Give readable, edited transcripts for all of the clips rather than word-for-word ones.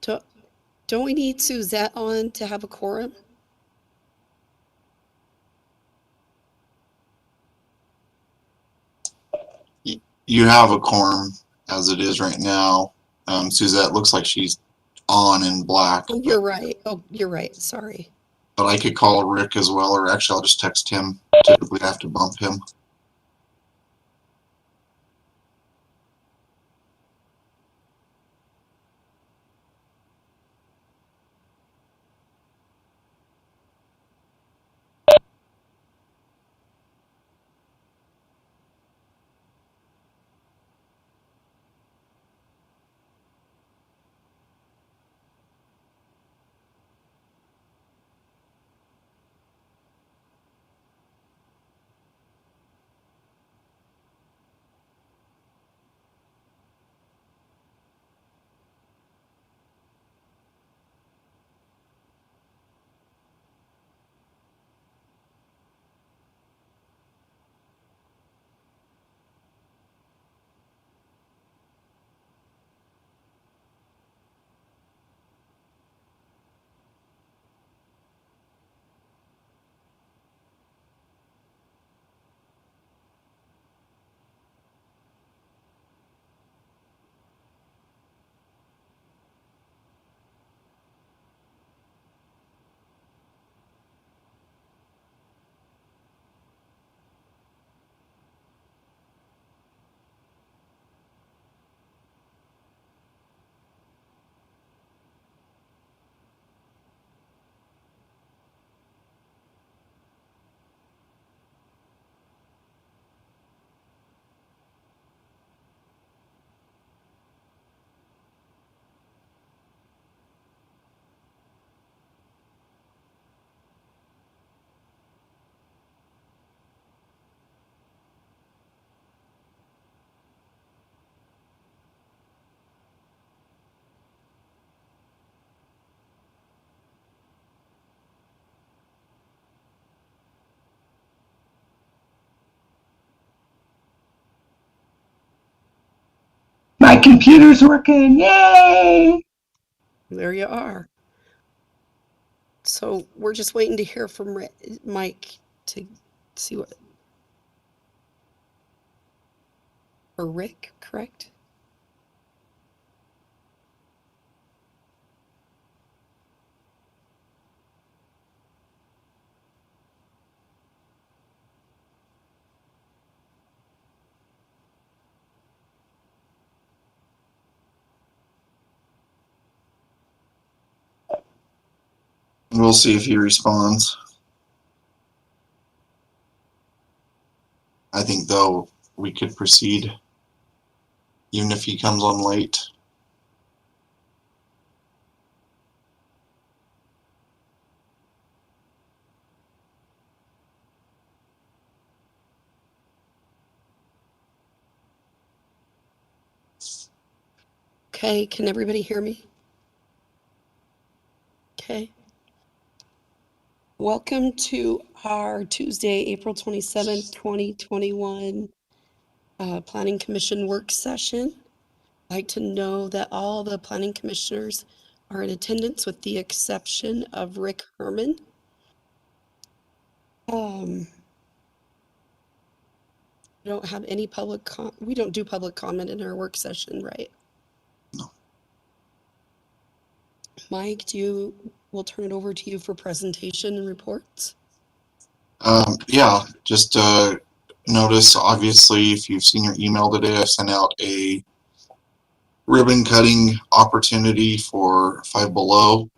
Don't we need Suzette on to have a quorum? You have a quorum as it is right now. Suzette looks like she's on in black. Oh, you're right. Oh, you're right. Sorry. But I could call Rick as well, or actually I'll just text him. Typically I have to bump him. My computer's working. Yay! There you are. So we're just waiting to hear from Mike to see what, or Rick, correct? We'll see if he responds. I think though we could proceed even if he comes on late. Okay, can everybody hear me? Okay. Welcome to our Tuesday, April 27th, 2021 Planning Commission work session. I'd like to know that all the planning commissioners are in attendance with the exception of Rick Herman. We don't have any we don't do public comment in our work session, right? No. Mike, we'll turn it over to you for presentation and reports. Yeah, just notice, obviously, if you've seen your email today, I sent out a ribbon cutting opportunity for Five Below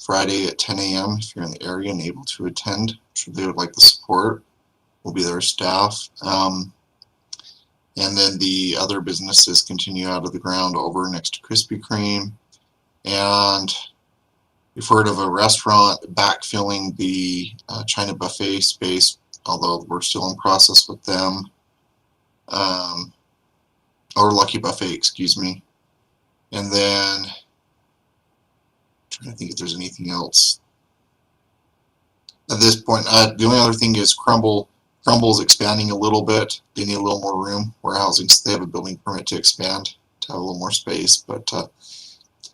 Friday at 10 a.m. if you're in the area and able to attend. I'm sure they would like the support. We'll be their staff. And then the other businesses continue out of the ground over next to Krispy Kreme. And we've heard of a restaurant backfilling the China buffet space, although we're still in process with them. Or Lucky Buffet, excuse me. And then, I'm trying to think if there's anything else. At this point, the only other thing is Crumble's expanding a little bit. They need a little more room, warehousing, so they have a building permit to expand, to have a little more space. But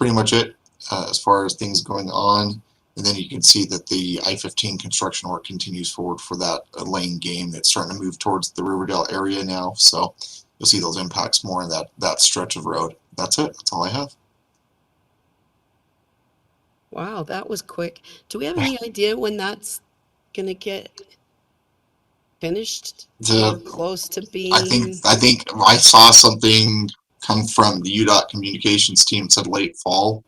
pretty much it as far as things going on. And then you can see that the I-15 construction work continues forward for that lane game that's starting to move towards the Riverdale area now. So you'll see those impacts more in that stretch of road. That's it. That's all I have. Wow, that was quick. Do we have any idea when that's going to get finished or close to being? I think I saw something come from the UDOT communications team. It said late fall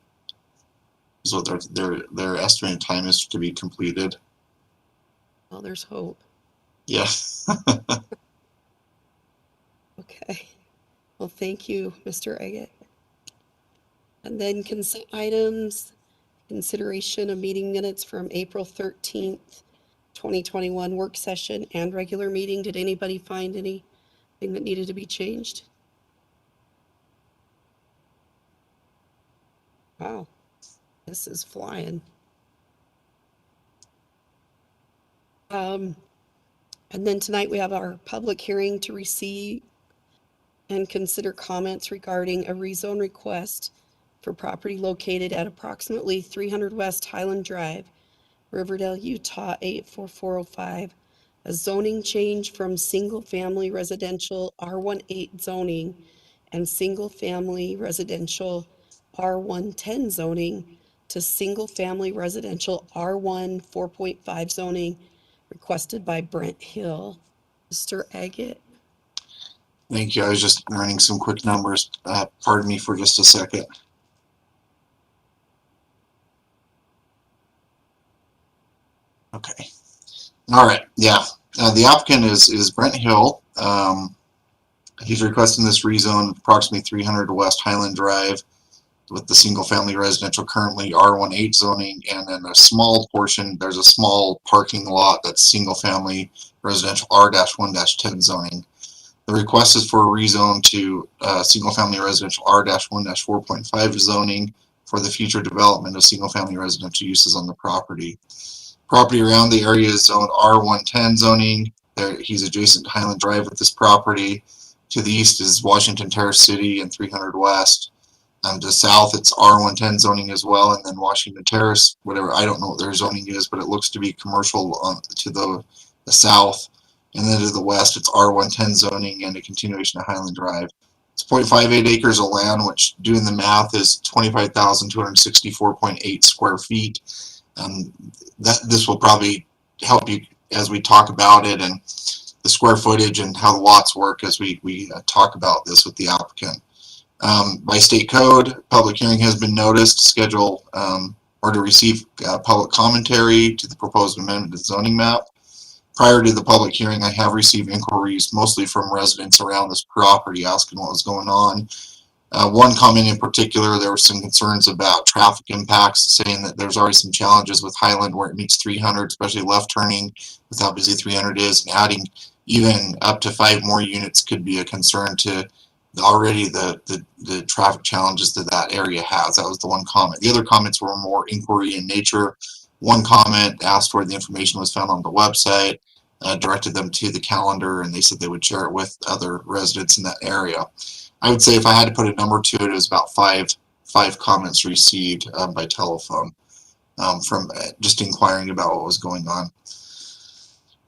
is what their estimated time is to be completed. Well, there's hope. Yeah. Okay. Well, thank you, Mr. Eggett. And then consent items, consideration of meeting minutes from April 13th, 2021 work session and regular meeting. Did anybody find anything that needed to be changed? Wow, this is flying. And then tonight we have our public hearing to receive and consider comments regarding a rezone request for property located at approximately 300 West Highland Drive, Riverdale, Utah 84405. A zoning change from single-family residential R18 zoning and single-family residential R110 zoning to single-family residential R1 4.5 zoning requested by Brent Hill. Mr. Eggett. Thank you. I was just running some quick numbers. Pardon me for just a second. Okay. All right. Yeah. The applicant is Brent Hill. He's requesting this rezone approximately 300 West Highland Drive with the single family residential currently R18 zoning, and then a small portion, there's a small parking lot that's single family residential R-1-10 zoning. The request is for a rezone to single family residential R-1-4.5 zoning for the future development of single family residential uses on the property. Property around the area is zoned R110 zoning. He's adjacent to Highland Drive with this property. To the east is Washington Terrace City and 300 West. To the south, it's R110 zoning as well, and then Washington Terrace, whatever, I don't know what their zoning is, but it looks to be commercial to the south. And then to the west, it's R110 zoning and a continuation of Highland Drive. It's 0.58 acres of land, which, doing the math, is 25,264.8 square feet. This will probably help you as we talk about it and the square footage and how the lots work as we talk about this with the applicant. By state code, public hearing has been noticed to schedule or to receive public commentary to the proposed amendment to the zoning map. Prior to the public hearing, I have received inquiries mostly from residents around this property asking what was going on. One comment in particular, there were some concerns about traffic impacts, saying that there's already some challenges with Highland where it meets 300, especially left turning with how busy 300 is, and adding even up to 5 more units could be a concern to already the traffic challenges that area has. That was the one comment. The other comments were more inquiry in nature. One comment asked where the information was found on the website, directed them to the calendar, and they said they would share it with other residents in that area. I would say if I had to put a number to it, it was about five comments received by telephone from just inquiring about what was going on.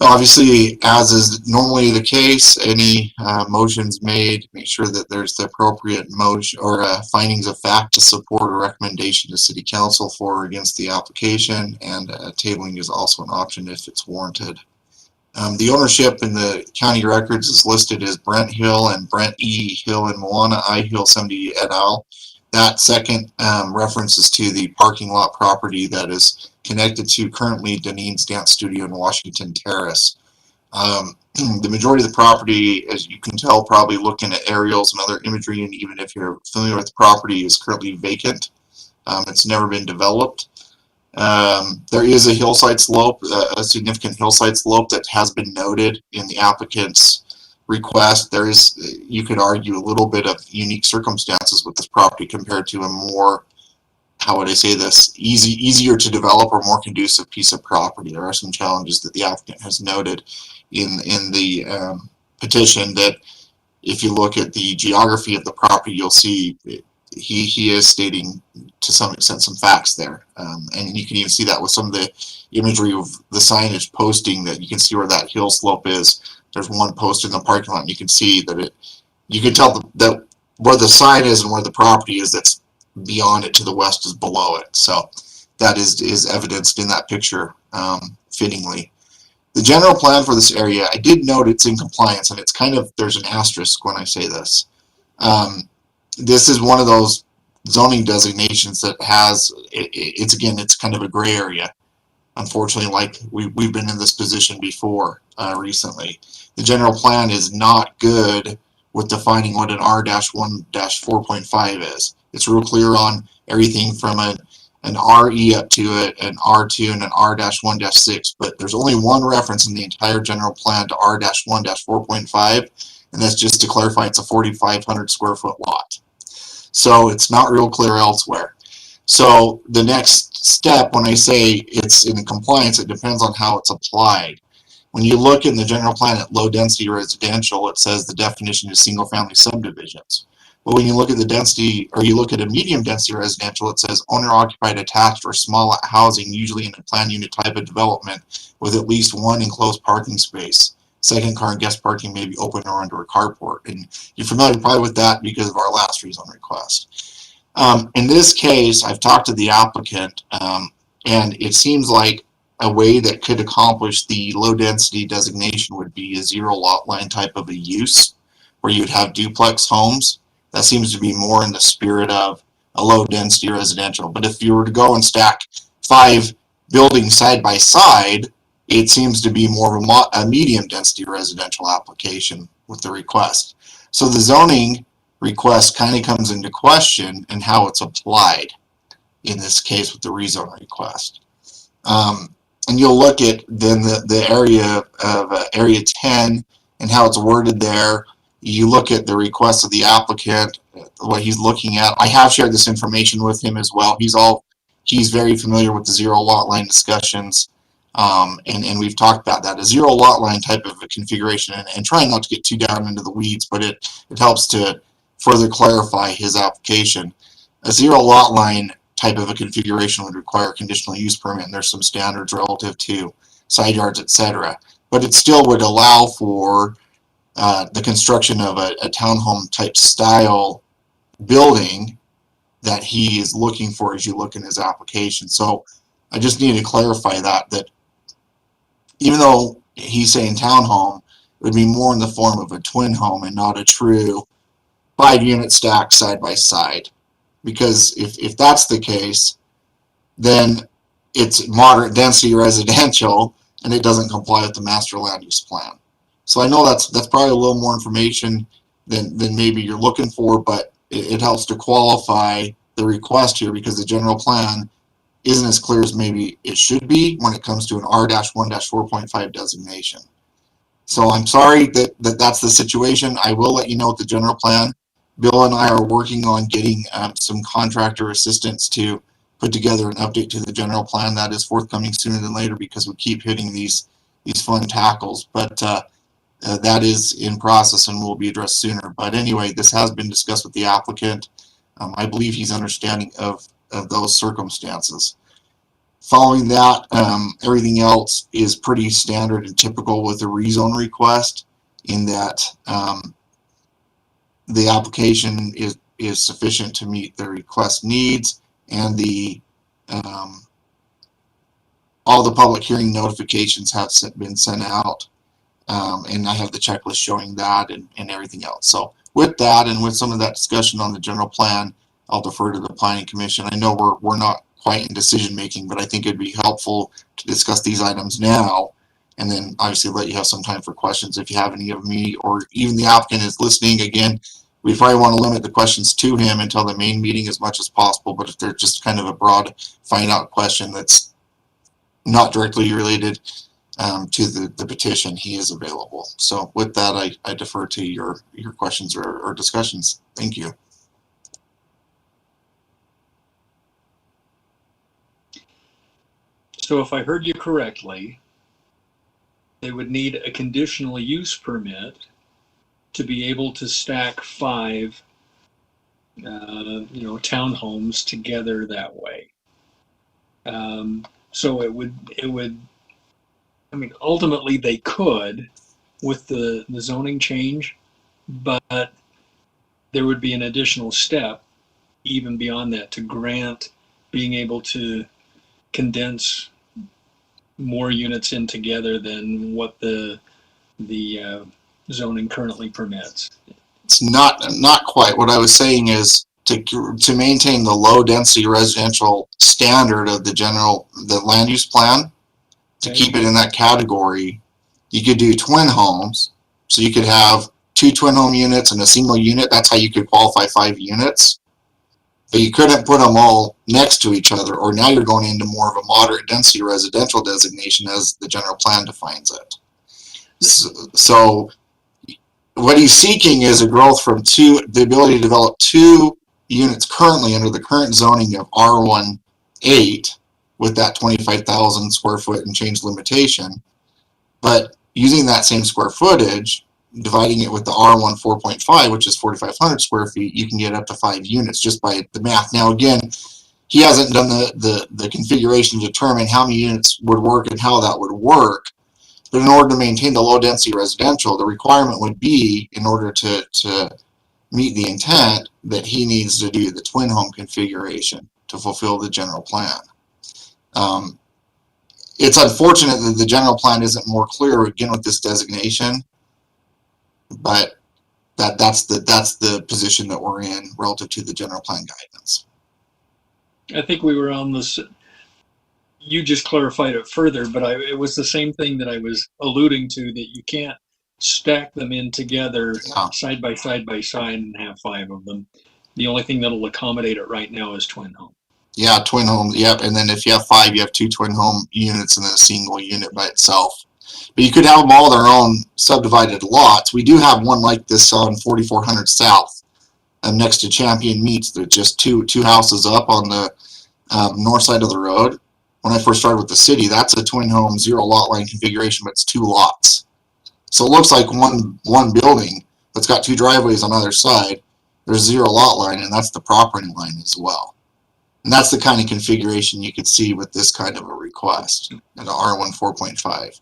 Obviously, as is normally the case, any motions made, make sure that there's the appropriate motion or findings of fact to support a recommendation to City Council for or against the application, and tabling is also an option if it's warranted. The ownership in the county records is listed as Brent Hill and Brent E. Hill and Moana I. Hill 70 et al. That second references to the parking lot property that is connected to currently Denine's Dance Studio in Washington Terrace. The majority of the property, as you can tell, probably looking at aerials and other imagery, and even if you're familiar with the property, is currently vacant. It's never been developed. There is a hillside slope, a significant hillside slope that has been noted in the applicant's request. There is, you could argue, a little bit of unique circumstances with this property compared to a more, how would I say this, easier to develop or more conducive piece of property. There are some challenges that the applicant has noted in the petition that if you look at the geography of the property, you'll see he is stating to some extent some facts there, and you can even see that with some of the imagery of the signage posting, that you can see where that hill slope is. There's one post in the parking lot, and you can see that you can tell that where the sign is and where the property is that's beyond it to the west is below it. So that is evidenced in that picture fittingly. The general plan for this area, I did note it's in compliance, and it's kind of, there's an asterisk when I say this. This is one of those zoning designations that has, it's kind of a gray area. Unfortunately, like we've been in this position before recently. The general plan is not good with defining what an R-1-4.5 is. It's real clear on everything from an RE up to an R2 and an R-1-6, but there's only one reference in the entire general plan to R-1-4.5, and that's just to clarify it's a 4,500 square foot lot. So it's not real clear elsewhere. So the next step, when I say it's in compliance, it depends on how it's applied. When you look in the general plan at low density residential, it says the definition is single family subdivisions. But when you look at the density, or you look at a medium density residential, it says owner occupied attached or small housing, usually in a planned unit type of development with at least one enclosed parking space. Second car and guest parking may be open or under a carport. And you're familiar probably with that because of our last rezone request. In this case, I've talked to the applicant, and it seems like a way that could accomplish the low density designation would be a zero lot line type of a use, where you'd have duplex homes. That seems to be more in the spirit of a low density residential. But if you were to go and stack 5 buildings side by side, it seems to be more of a medium density residential application with the request. So the zoning request kind of comes into question and how it's applied in this case with the rezone request. And you'll look at then the area of area 10 and how it's worded there. You look at the request of the applicant, what he's looking at. I have shared this information with him as well. He's very familiar with the zero lot line discussions. And we've talked about that, a zero lot line type of a configuration, and trying not to get too down into the weeds, but it helps to further clarify his application. A zero lot line type of a configuration would require a conditional use permit, and there's some standards relative to side yards, etc. But it still would allow for the construction of a townhome type style building that he is looking for as you look in his application. So I just need to clarify that even though he's saying townhome, it would be more in the form of a twin home and not a true 5-unit stack side by side. Because if that's the case, then it's moderate density residential and it doesn't comply with the master land use plan. So I know that's probably a little more information than maybe you're looking for, but it helps to qualify the request here, because the general plan isn't as clear as maybe it should be when it comes to an R-1-4.5 designation. So I'm sorry that's the situation. I will let you know with the general plan. Bill and I are working on getting some contractor assistance to put together an update to the general plan. That is forthcoming sooner than later, because we keep hitting these fun tackles. But that is in process and will be addressed sooner. But anyway, this has been discussed with the applicant. I believe he's understanding of those circumstances. Following that, everything else is pretty standard and typical with a rezone request, in that the application is sufficient to meet the request needs, and all the public hearing notifications have been sent out, and I have the checklist showing that and everything else. So with that, and with some of that discussion on the general plan, I'll defer to the Planning Commission. I know we're not quite in decision making, but I think it'd be helpful to discuss these items now, and then obviously let you have some time for questions if you have any of me, or even the applicant is listening. Again, we probably want to limit the questions to him until the main meeting as much as possible, but if they're just kind of a broad find out question that's not directly related to the petition, he is available. So with that, I defer to your questions or discussions. Thank you. So if I heard you correctly, they would need a conditional use permit to be able to stack 5 townhomes together that way. So it would, I mean, ultimately they could with the zoning change, but there would be an additional step even beyond that to grant being able to condense more units in together than what the zoning currently permits. It's not quite. What I was saying is to maintain the low density residential standard of the land use plan, to Okay. keep it in that category, you could do twin homes. So you could have 2 twin home units and a single unit. That's how you could qualify 5 units. But you couldn't put them all next to each other, or now you're going into more of a moderate density residential designation as the general plan defines it. So what he's seeking is a growth from the ability to develop 2 units currently under the current zoning of R18 with that 25,000 square foot and change limitation, but using that same square footage, dividing it with the R1 4.5, which is 4,500 square feet, you can get up to 5 units just by the math. Now, again, he hasn't done the configuration to determine how many units would work and how that would work. But in order to maintain the low density residential, the requirement would be, in order to meet the intent, that he needs to do the twin home configuration to fulfill the general plan. It's unfortunate that the general plan isn't more clear again with this designation, but that's the position that we're in relative to the general plan guidance. I think we were on this. You just clarified it further, but it was the same thing that I was alluding to, that you can't stack them in together side by side and have 5 of them. The only thing that'll accommodate it right now is twin home. Yeah, twin home. Yep. And then if you have 5, you have 2 twin home units and then a single unit by itself. But you could have them all their own subdivided lots. We do have one like this on 4400 South, next to Champion Meats. They're just two houses up on the north side of the road. When I first started with the city, that's a twin home 0 lot line configuration, but it's 2 lots. So it looks like one building that's got 2 driveways on either side. There's 0 lot line, and that's the property line as well. And that's the kind of configuration you could see with this kind of a request in the R1 4.5.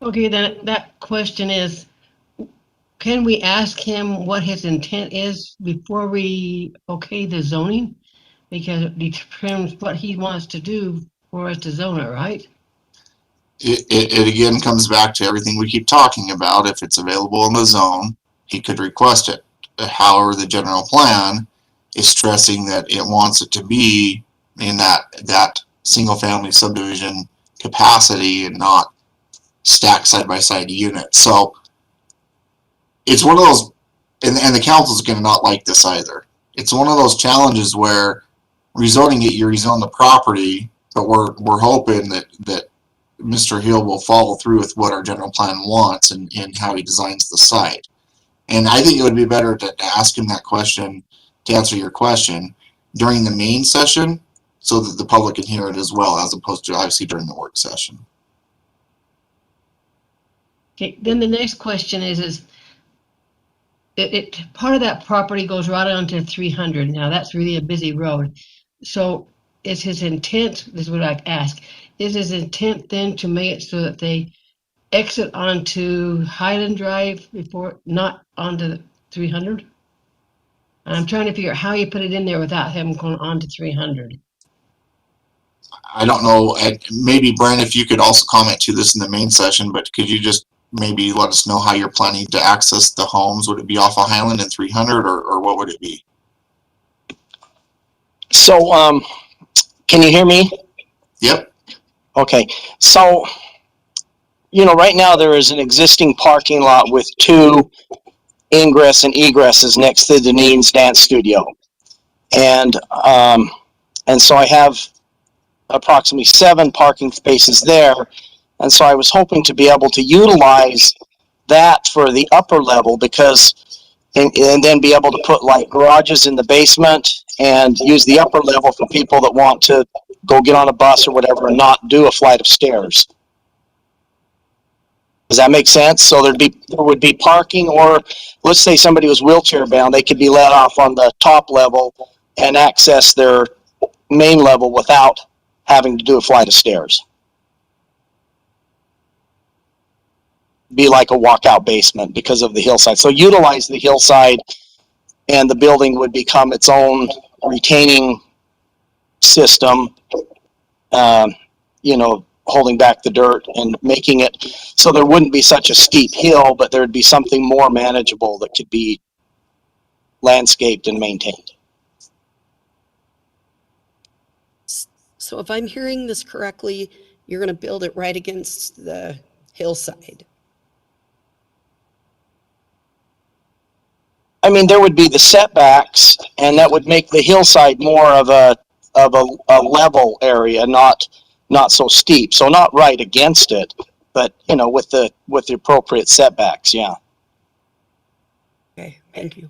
Okay, then that question is, can we ask him what his intent is before we okay the zoning? Because it determines what he wants to do for us to zone it, right? It again comes back to everything we keep talking about. If it's available in the zone, he could request it. However, the general plan is stressing that it wants it to be in that single family subdivision capacity and not stacked side by side units. So it's one of those, and the council's going to not like this either. It's one of those challenges where rezoning it, you rezone the property, but we're hoping that Mr. Hill will follow through with what our general plan wants and how he designs the site. And I think it would be better to ask him that question, to answer your question, during the main session, so that the public can hear it as well, as opposed to obviously during the work session. Okay, then the next question is part of that property goes right onto 300. Now that's really a busy road. So is his intent, this is what I ask, is his intent then to make it so that they exit onto Highland Drive before, not onto 300? I'm trying to figure out how you put it in there without him going on to 300. I don't know, maybe Brent, if you could also comment to this in the main session, but could you just maybe let us know how you're planning to access the homes? Would it be off of Highland and 300, or what would it be? So, can you hear me? Yep. Okay. So, right now there is an existing parking lot with 2 ingress and egresses next to Deneen's dance studio. And so I have approximately 7 parking spaces there. And so I was hoping to be able to utilize that for the upper level, and then be able to put like garages in the basement and use the upper level for people that want to go get on a bus or whatever and not do a flight of stairs. Does that make sense? So there would be parking, or let's say somebody was wheelchair bound, they could be let off on the top level and access their main level without having to do a flight of stairs. Be like a walkout basement because of the hillside. So utilize the hillside, and the building would become its own retaining system, you know, holding back the dirt and making it so there wouldn't be such a steep hill, but there'd be something more manageable that could be landscaped and maintained. So if I'm hearing this correctly, you're going to build it right against the hillside. I mean, there would be the setbacks, and that would make the hillside more of a level area, not so steep. So not right against it, but you know, with the appropriate setbacks. Yeah. Okay, thank you.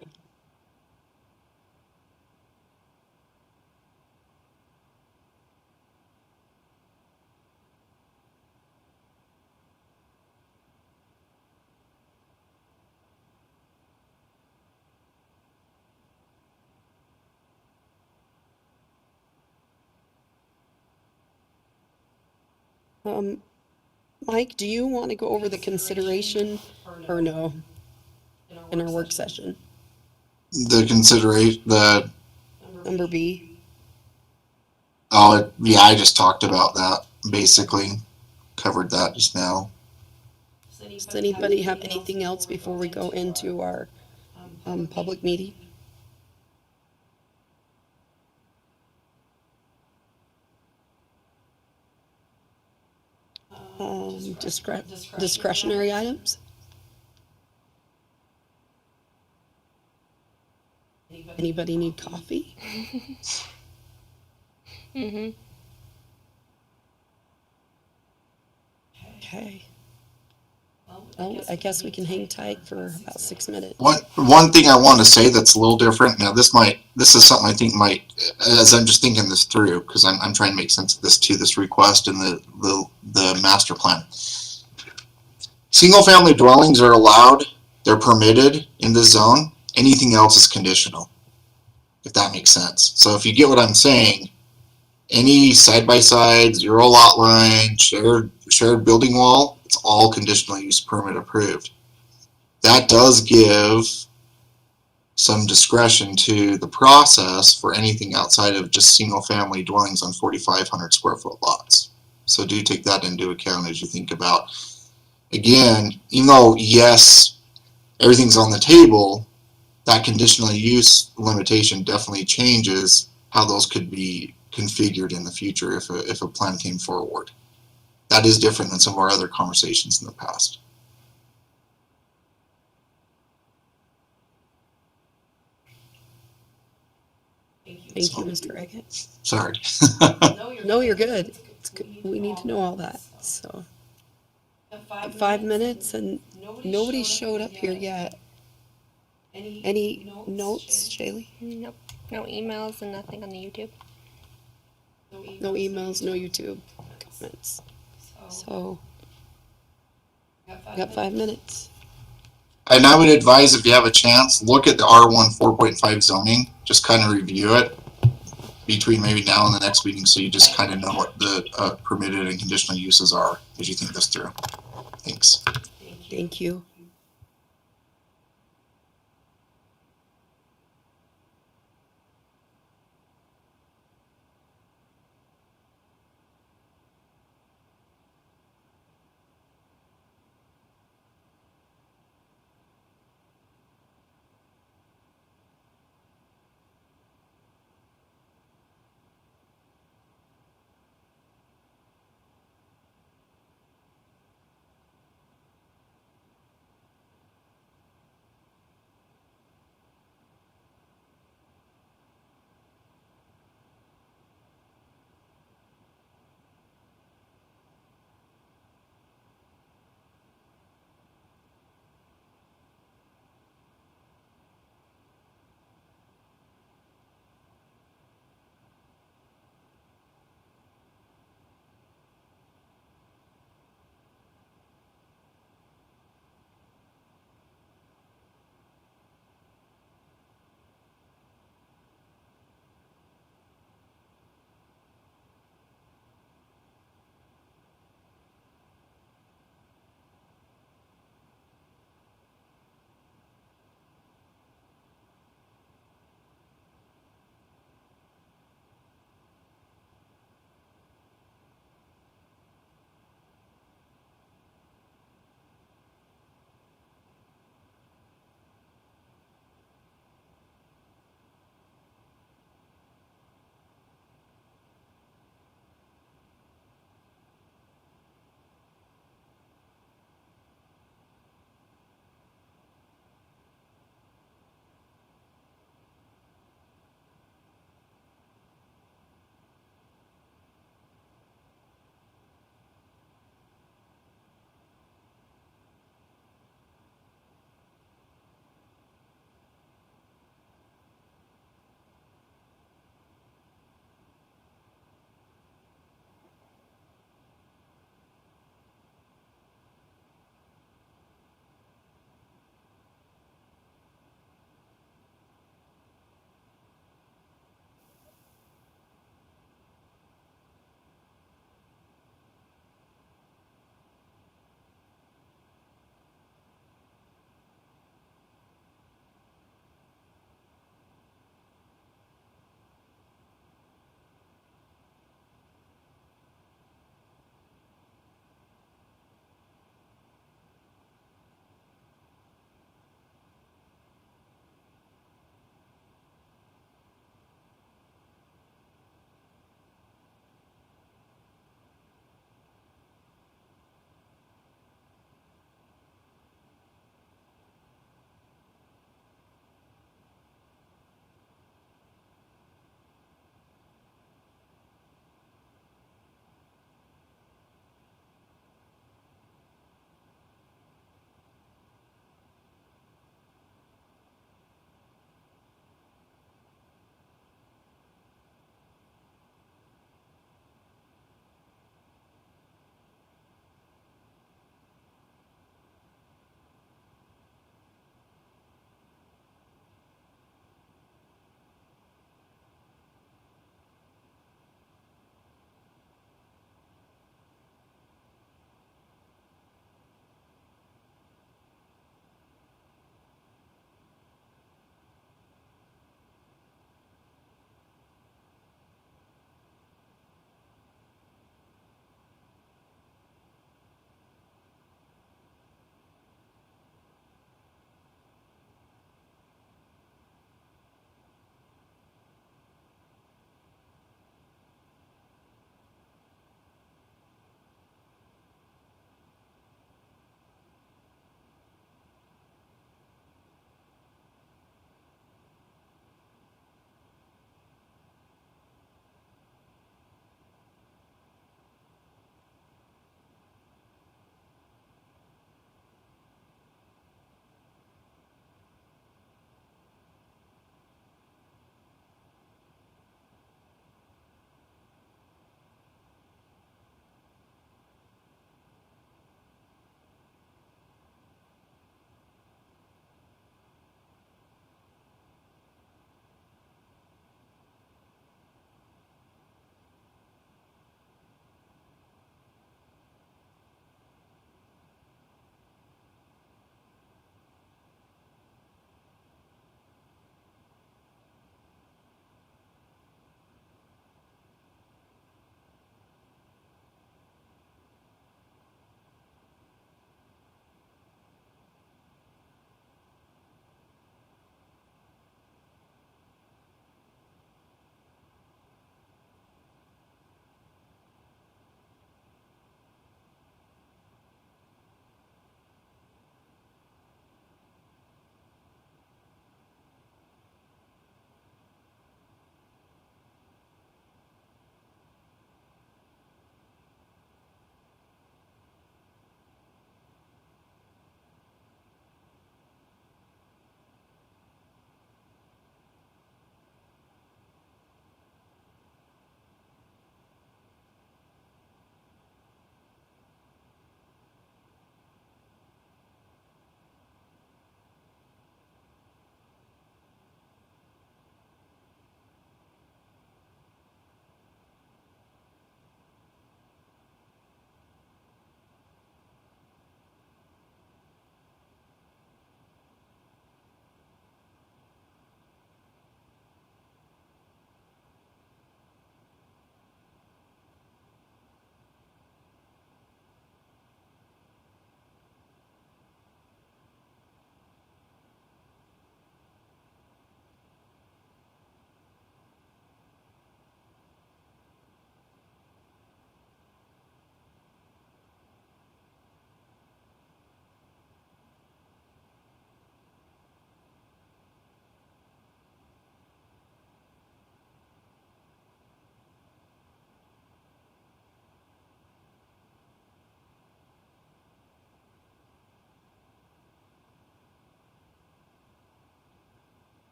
Mike, do you want to go over the consideration or no in our work session? The consideration, Number B. yeah, I just talked about that, basically. Covered that just now. Does anybody have anything else before we go into our public meeting? Discretionary items? Anybody need coffee? Mm-hmm. Okay. Well, I guess we can hang tight for about 6 minutes. One thing I want to say that's a little different. Now, this is something I think might, as I'm just thinking this through, because I'm trying to make sense of this request and the master plan. Single family dwellings are allowed, they're permitted in this zone. Anything else is conditional, if that makes sense. So if you get what I'm saying, any side-by-side, zero lot line, shared building wall, it's all conditional use permit approved. That does give some discretion to the process for anything outside of just single family dwellings on 4,500 square foot lots. So do take that into account as you think about, again, even though yes, everything's on the table, that conditional use limitation definitely changes how those could be configured in the future if a plan came forward. That is different than some of our other conversations in the past. Thank you, Mr. Eggett. Sorry. No, you're good. It's good. We need to know all that. So 5 minutes and nobody showed up here yet. Any notes, Shaylee? Nope. No emails and nothing on the YouTube. No emails, no YouTube comments. So got 5 minutes. And I would advise, if you have a chance, look at the R1 4.5 zoning, just kind of review it between maybe now and the next meeting, so you just kind of know what the permitted and conditional uses are as you think this through. Thanks. Thank you.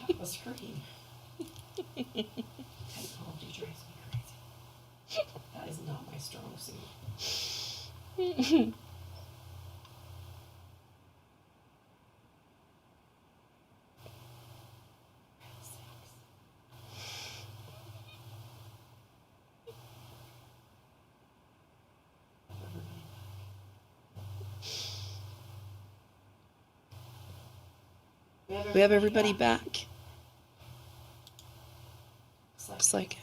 That was hurting. Technology drives me crazy. That is not my strong suit. We have everybody back. Looks like it.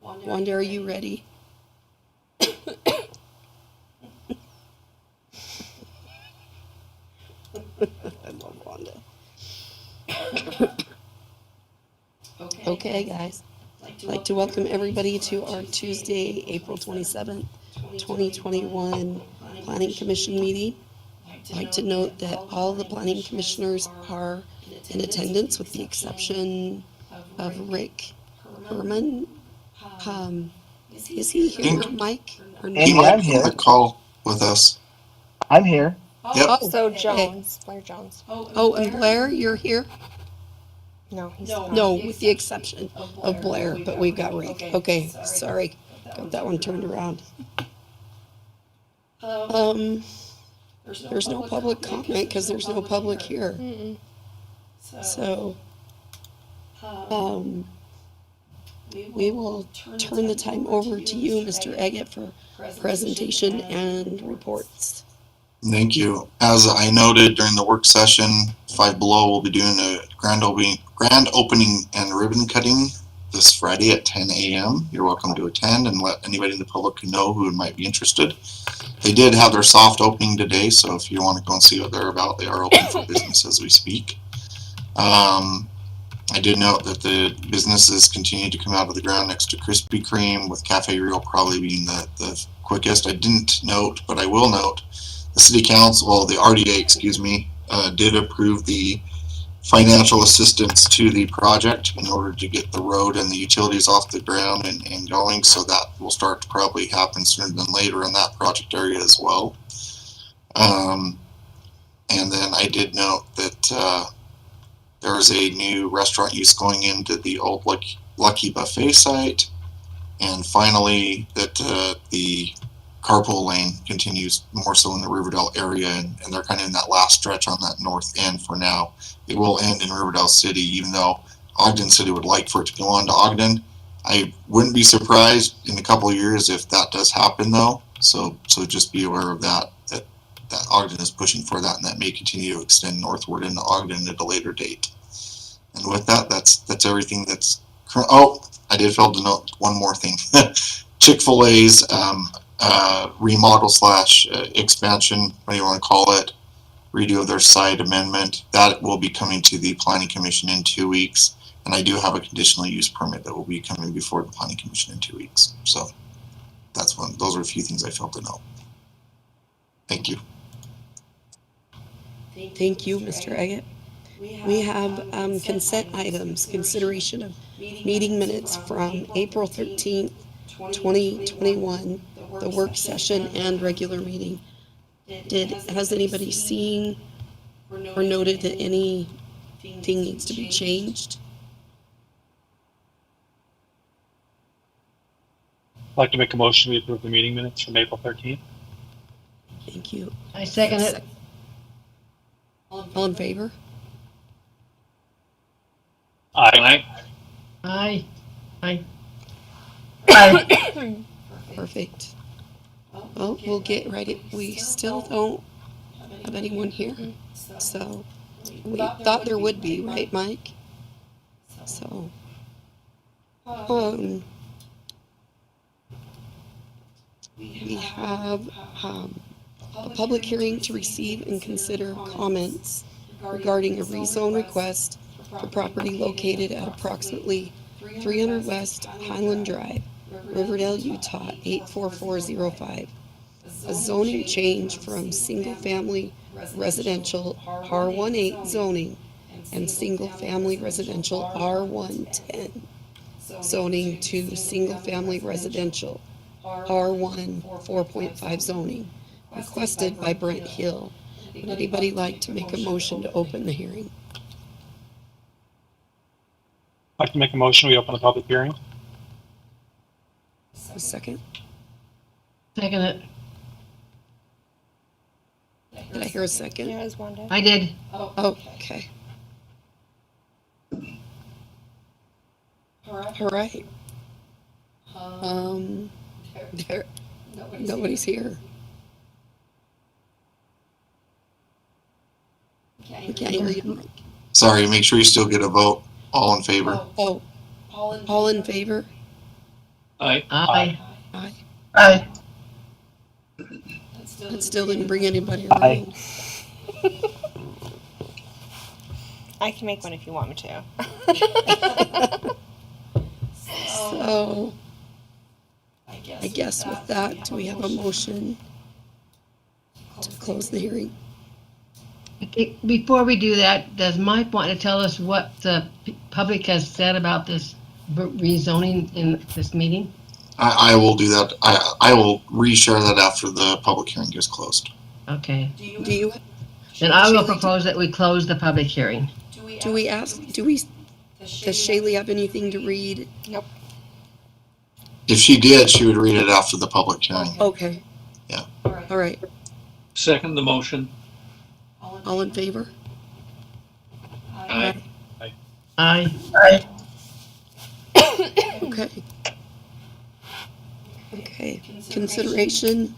Wanda, are you ready? I love Wanda. Okay, guys. I'd like to welcome everybody to our Tuesday, April 27th, 2021 Planning Commission meeting. I'd like to note that all the planning commissioners are in attendance with the exception of Rick Herman. Is he here, Mike? Or He Amy, might I'm be on here. the call with us. I'm here. Yep. Oh, So okay. Jones, Blair Jones. Oh, and Blair, you're here? No, he's not. No, with the exception of Blair, but we've got Rick. Okay, sorry. Got that one turned around. There's no public comment because there's no public here. Mm-mm. So, we will turn the time over to you, Mr. Eggett, for presentation and reports. Thank you. As I noted during the work session, Five Below will be doing a grand opening and ribbon cutting this Friday at 10 a.m. You're welcome to attend and let anybody in the public know who might be interested. They did have their soft opening today, so if you want to go and see what they're about, they are open for business as we speak. I did note that the businesses continue to come out of the ground next to Krispy Kreme, with Cafe Rio probably being the quickest. I didn't note, but I will note, the City Council, the RDA, excuse me, did approve the financial assistance to the project in order to get the road and the utilities off the ground and going, so that will start to probably happen sooner than later in that project area as well. And then I did note that there is a new restaurant use going into the old Lucky Buffet site, and finally that the carpool lane continues more so in the Riverdale area, and they're kind of in that last stretch on that north end for now. It will end in Riverdale City, even though Ogden City would like for it to go on to Ogden. I wouldn't be surprised in a couple of years if that does happen, though. So just be aware of that Ogden is pushing for that, and that may continue to extend northward into Ogden at a later date. And with that, that's everything that's current. Oh, I did fail to note one more thing. Chick-fil-A's remodel / expansion, what do you want to call it, redo of their site amendment, that will be coming to the Planning Commission in 2 weeks. And I do have a conditional use permit that will be coming before the Planning Commission in 2 weeks. So those are a few things I failed to note. Thank you. Thank you, Mr. Eggett. We have consent items, consideration of meeting minutes from April 13th, 2021, the work session and regular meeting. Has anybody seen or noted that anything needs to be changed? I'd like to make a motion to approve the meeting minutes from April 13th. Thank you. I second it. All in favor? Aye. Aye. Aye. Perfect. Well, we'll get right at, we still don't have anyone here. So we thought there would be, right, Mike? So, we have a public hearing to receive and consider comments regarding a rezone request for property located at approximately 300 West Highland Drive, Riverdale, Utah, 84405. A zoning change from single-family residential R18 zoning and single-family residential R110 zoning to single-family residential R1 4.5 zoning requested by Brent Hill. Would anybody like to make a motion to open the hearing? I'd like to make a motion, we open the public hearing. A second? Second it. Did I hear a second? Yeah, it was Wanda. I did. Oh, okay. All right. There, nobody's here. We can't hear you. Sorry, make sure you still get a vote. All in favor? Oh, all in favor? Aye. Aye. Aye. Aye. That still didn't bring anybody Aye. around. I can make one if you want me to. So, I guess with that, do we have a motion to close the hearing? Okay, before we do that, does Mike want to tell us what the public has said about this rezoning in this meeting? I will do that. I will reshare that after the public hearing is closed. Okay. Do you, Then I will Shaylee, propose that we close the public hearing. does Shaylee have anything to read? Nope. If she did, she would read it after the public hearing. Okay. Yeah. All right. Second the motion. All in favor? Aye. Aye. Aye. Okay. Okay, consideration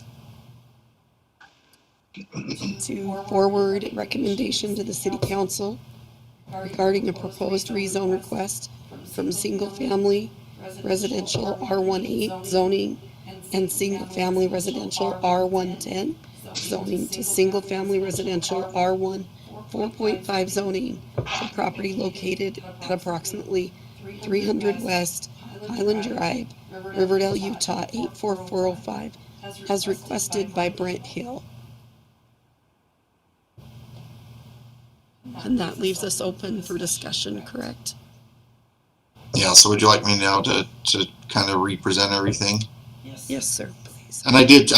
to forward recommendation to the city council regarding a proposed rezone request from single-family residential R18 zoning and single-family residential R110 zoning to single-family residential R1 4.5 zoning for property located at approximately 300 West Highland Drive, Riverdale, Utah 84405, as requested by Brent Hill. And that leaves us open for discussion, correct? Yeah, so would you like me now to kind of represent everything? Yes, sir, please. And I did,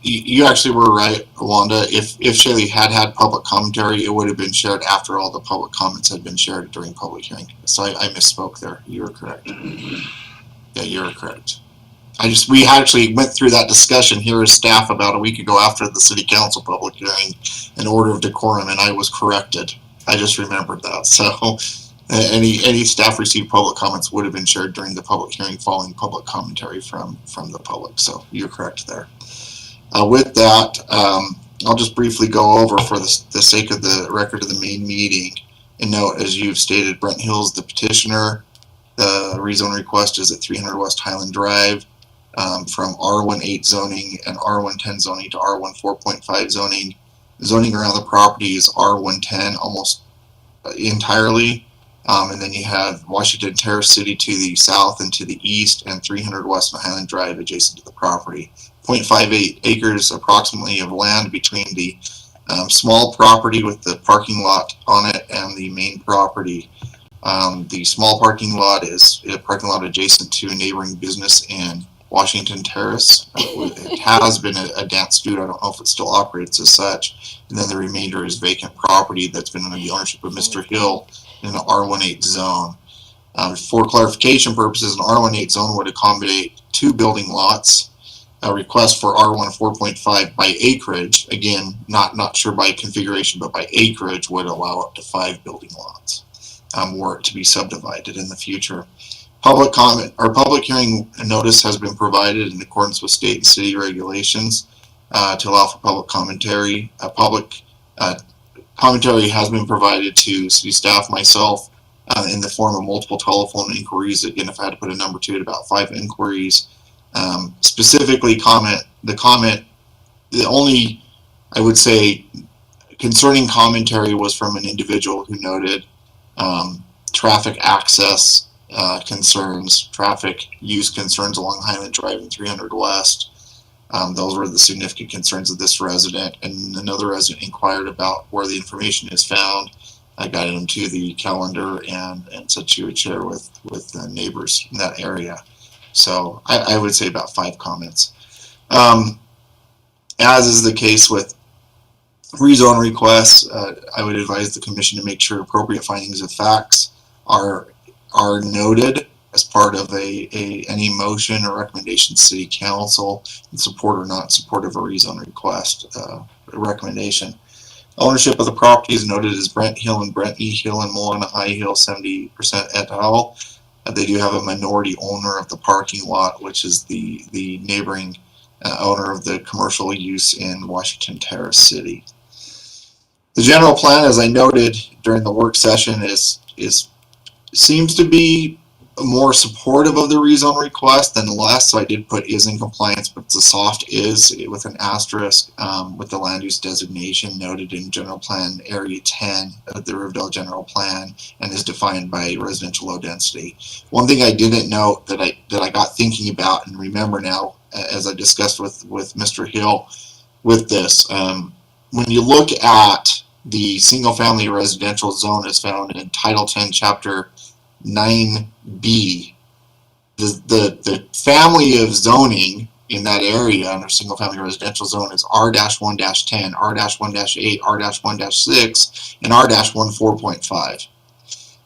you actually were right, Wanda. If Shaylee had public commentary, it would have been shared after all the public comments had been shared during public hearing. So I misspoke there. You were correct. Yeah, you're correct. We actually went through that discussion here as staff about a week ago after the city council public hearing in order of decorum, and I was corrected. I just remembered that. So any staff received public comments would have been shared during the public hearing following public commentary from the public. So you're correct there. With that, I'll just briefly go over for the sake of the record of the main meeting and note, as you've stated, Brent Hill's the petitioner. The rezone request is at 300 West Highland Drive from R18 zoning and R110 zoning to R1 4.5 zoning. Zoning around the property is R110 almost entirely. And then you have Washington Terrace City to the south and to the east, and 300 West Highland Drive adjacent to the property. 0.58 acres approximately of land between the small property with the parking lot on it and the main property. The small parking lot is a parking lot adjacent to a neighboring business in Washington Terrace. It has been a dance studio. I don't know if it still operates as such. And then the remainder is vacant property that's been under the ownership of Mr. Hill in the R18 zone. For clarification purposes, an R18 zone would accommodate 2 building lots. A request for R1 4.5 by acreage, again, not sure by configuration, but by acreage, would allow up to 5 building lots. Were it to be subdivided in the future. Public comment or public hearing notice has been provided in accordance with state and city regulations to allow for public commentary. Public commentary has been provided to city staff, myself, in the form of multiple telephone inquiries. Again, if I had to put a number to it, about 5 inquiries. Specifically, the only, I would say, concerning commentary was from an individual who noted traffic access concerns, traffic use concerns along Highland Drive and 300 West. Those were the significant concerns of this resident, and another resident inquired about where the information is found. I guided them to the calendar and said she would share with the neighbors in that area. So I would say about 5 comments. as is the case with rezone requests, I would advise the commission to make sure appropriate findings of facts are noted as part of any motion or recommendation to City Council in support or not in support of a rezone request recommendation. Ownership of the property is noted as Brent Hill and Brent E. Hill and Moana High Hill 70% et al. They do have a minority owner of the parking lot, which is the neighboring owner of the commercial use in Washington Terrace City. The general plan, as I noted during the work session, seems to be more supportive of the rezone request than less. So I did put is in compliance, but it's a soft is with an asterisk with the land use designation noted in general plan area 10 of the Riverdale general plan and is defined by residential low density. One thing I didn't note that I got thinking about and remember now, as I discussed with Mr. Hill with this, when you look at the single family residential zone as found in Title 10 Chapter 9B, the family of zoning in that area under single family residential zone is R-1-10, R-1-8, R-1-6, and R-14.5.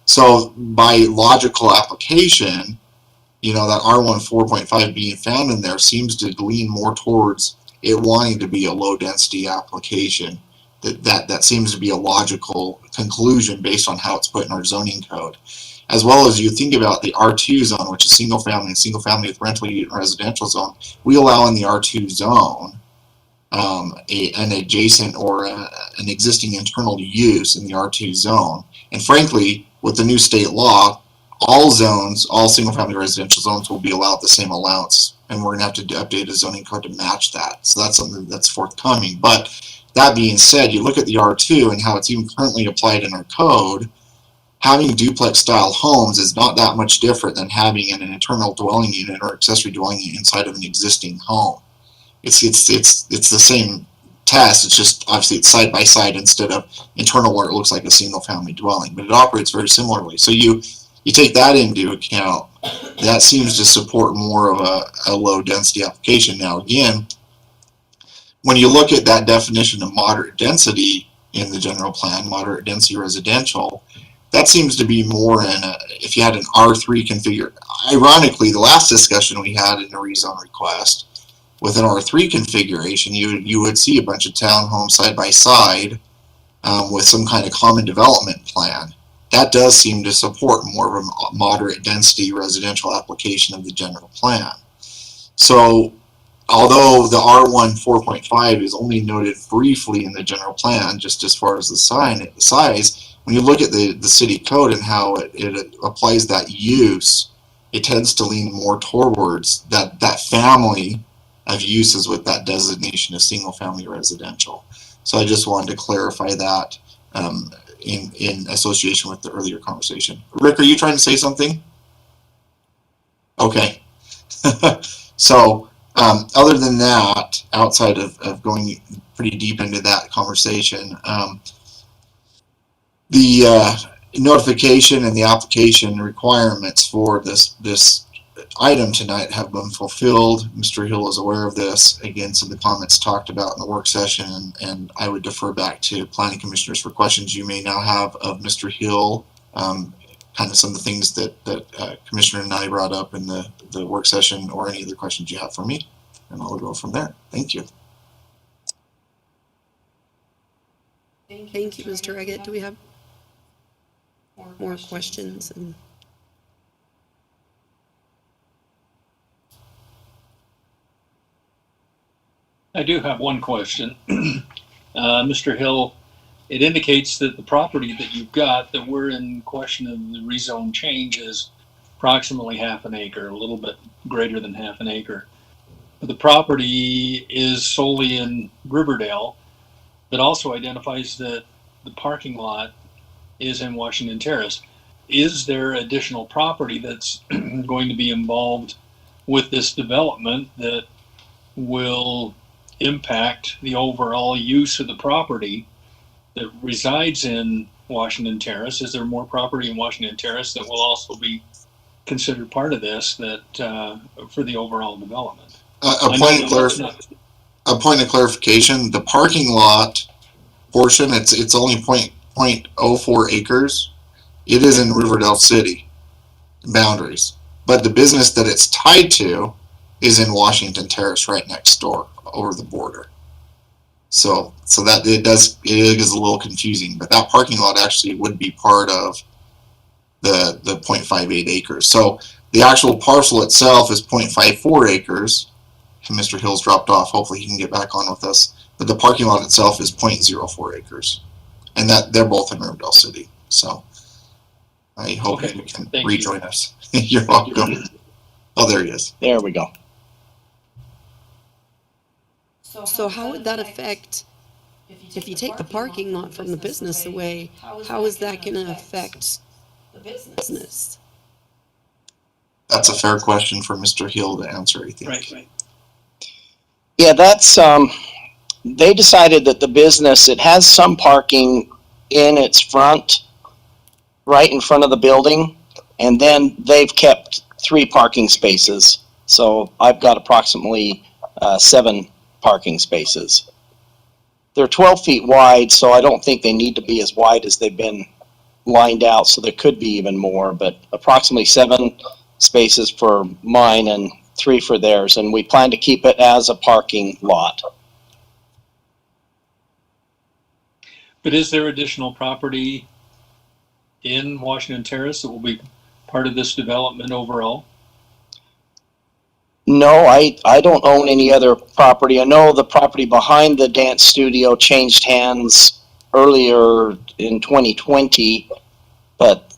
So by logical application, that R-14.5 being found in there seems to lean more towards it wanting to be a low density application. That seems to be a logical conclusion based on how it's put in our zoning code. As well as you think about the R2 zone, which is single family and single family with rental unit and residential zone, we allow in the R2 zone an adjacent or an existing internal use in the R2 zone. And frankly, with the new state law, all zones, all single family residential zones will be allowed the same allowance. And we're going to have to update a zoning code to match that. So that's something that's forthcoming. But that being said, you look at the R2 and how it's even currently applied in our code. Having duplex style homes is not that much different than having an internal dwelling unit or accessory dwelling unit inside of an existing home. It's the same test. It's just obviously it's side by side instead of internal where it looks like a single family dwelling, but it operates very similarly. So you take that into account. That seems to support more of a low density application. Now again, when you look at that definition of moderate density in the general plan, moderate density residential, that seems to be more in if you had an R3 configured. Ironically, the last discussion we had in the rezone request, with an R3 configuration, you would see a bunch of townhomes side by side with some kind of common development plan. That does seem to support more of a moderate density residential application of the general plan. So although the R1 4.5 is only noted briefly in the general plan, just as far as the size, when you look at the city code and how it applies that use, it tends to lean more towards that family of uses with that designation of single family residential. So I just wanted to clarify that in association with the earlier conversation. Rick, are you trying to say something? Okay. So other than that, outside of going pretty deep into that conversation, the notification and the application requirements for this item tonight have been fulfilled. Mr. Hill is aware of this. Again, some of the comments talked about in the work session, and I would defer back to planning commissioners for questions you may now have of Mr. Hill, kind of some of the things that Commissioner and I brought up in the work session, or any other questions you have for me, and I'll go from there. Thank you. Thank you, Mr. Reggett. Do we have more questions? I do have one question. Mr. Hill, it indicates that the property that you've got that we're in question of the rezone change is approximately half an acre, a little bit greater than half an acre. The property is solely in Riverdale, but also identifies that the parking lot is in Washington Terrace. Is there additional property that's going to be involved with this development that will impact the overall use of the property that resides in Washington Terrace? Is there more property in Washington Terrace that will also be considered part of this that for the overall development? A point of clarification. a point of clarification, the parking lot portion, it's only 0.04 acres. It is in Riverdale City boundaries, but the business that it's tied to is in Washington Terrace, right next door, over the border. So that it is a little confusing, but that parking lot actually would be part of the 0.58 acres. So the actual parcel itself is 0.54 acres. And Mr. Hill's dropped off. Hopefully he can get back on with us. But the parking lot itself is 0.04 acres, and that they're both in Riverdale City. So I hope Okay, you can thank rejoin us. You're welcome. Oh, there he is. There we go. So how would that affect, if you take the parking lot from the business away, how is that going to affect the business? That's a fair question for Mr. Hill to answer, I think. Right. Yeah, that's, they decided that the business, it has some parking in its front, right in front of the building, and then they've kept 3 parking spaces. So I've got approximately 7 parking spaces. They're 12 feet wide, so I don't think they need to be as wide as they've been lined out, so there could be even more, but approximately 7 spaces for mine and 3 for theirs, and we plan to keep it as a parking lot. But is there additional property in Washington Terrace that will be part of this development overall? No, I don't own any other property. I know the property behind the dance studio changed hands earlier in 2020, but